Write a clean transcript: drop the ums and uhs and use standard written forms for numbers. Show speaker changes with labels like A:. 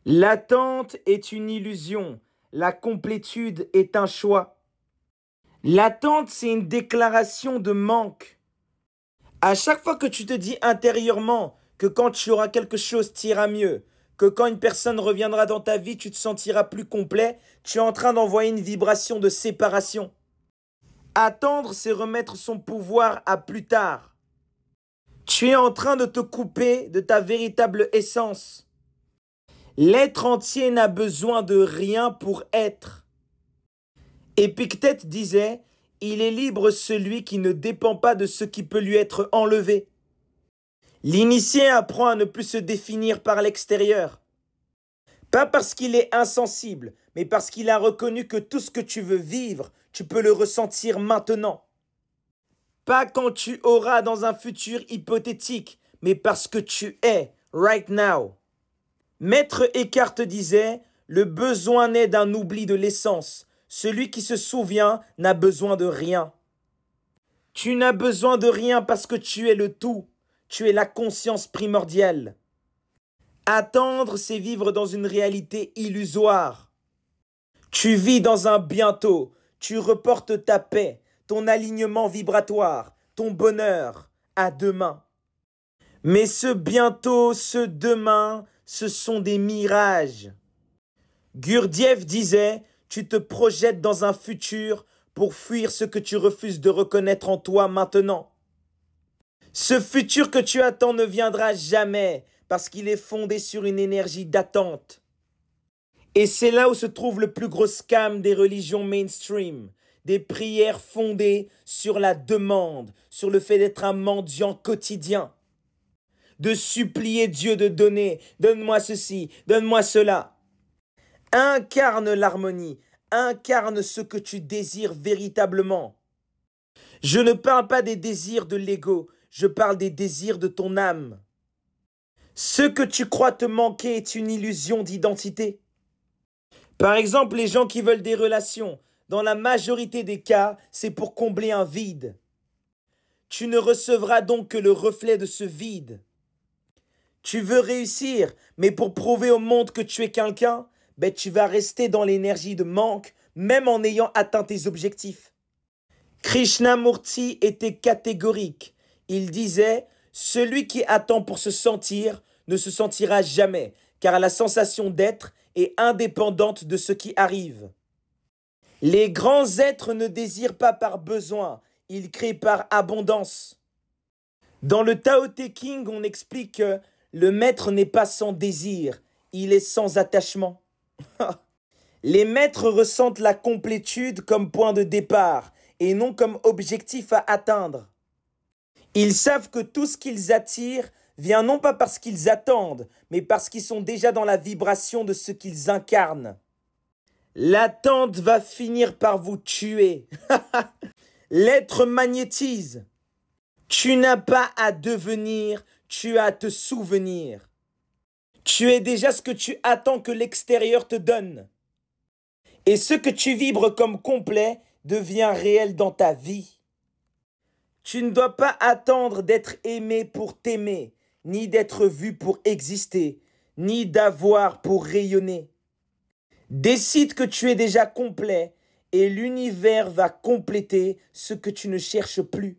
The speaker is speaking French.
A: L'attente est une illusion, la complétude est un choix. L'attente, c'est une déclaration de manque. À chaque fois que tu te dis intérieurement que quand tu auras quelque chose, tu iras mieux, que quand une personne reviendra dans ta vie, tu te sentiras plus complet, tu es en train d'envoyer une vibration de séparation. Attendre, c'est remettre son pouvoir à plus tard. Tu es en train de te couper de ta véritable essence. L'être entier n'a besoin de rien pour être. Épictète disait, il est libre celui qui ne dépend pas de ce qui peut lui être enlevé. L'initié apprend à ne plus se définir par l'extérieur. Pas parce qu'il est insensible, mais parce qu'il a reconnu que tout ce que tu veux vivre, tu peux le ressentir maintenant. Pas quand tu auras dans un futur hypothétique, mais parce que tu es, right now. Maître Eckhart disait, le besoin naît d'un oubli de l'essence. Celui qui se souvient n'a besoin de rien. Tu n'as besoin de rien parce que tu es le tout. Tu es la conscience primordiale. Attendre, c'est vivre dans une réalité illusoire. Tu vis dans un bientôt. Tu reportes ta paix, ton alignement vibratoire, ton bonheur à demain. Mais ce bientôt, ce demain, ce sont des mirages. Gurdjieff disait, tu te projettes dans un futur pour fuir ce que tu refuses de reconnaître en toi maintenant. Ce futur que tu attends ne viendra jamais parce qu'il est fondé sur une énergie d'attente. Et c'est là où se trouve le plus gros scam des religions mainstream, des prières fondées sur la demande, sur le fait d'être un mendiant quotidien, de supplier Dieu de donner, donne-moi ceci, donne-moi cela. Incarne l'harmonie, incarne ce que tu désires véritablement. Je ne parle pas des désirs de l'ego, je parle des désirs de ton âme. Ce que tu crois te manquer est une illusion d'identité. Par exemple, les gens qui veulent des relations, dans la majorité des cas, c'est pour combler un vide. Tu ne recevras donc que le reflet de ce vide. Tu veux réussir, mais pour prouver au monde que tu es quelqu'un, tu vas rester dans l'énergie de manque, même en ayant atteint tes objectifs. Krishnamurti était catégorique. Il disait, celui qui attend pour se sentir ne se sentira jamais, car la sensation d'être est indépendante de ce qui arrive. Les grands êtres ne désirent pas par besoin, ils créent par abondance. Dans le Tao Te Ching, on explique que le maître n'est pas sans désir, il est sans attachement. Les maîtres ressentent la complétude comme point de départ et non comme objectif à atteindre. Ils savent que tout ce qu'ils attirent vient non pas parce qu'ils attendent, mais parce qu'ils sont déjà dans la vibration de ce qu'ils incarnent. L'attente va finir par vous tuer. L'être magnétise. Tu n'as pas à devenir, tu as à te souvenir. Tu es déjà ce que tu attends que l'extérieur te donne. Et ce que tu vibres comme complet devient réel dans ta vie. Tu ne dois pas attendre d'être aimé pour t'aimer, ni d'être vu pour exister, ni d'avoir pour rayonner. Décide que tu es déjà complet et l'univers va compléter ce que tu ne cherches plus.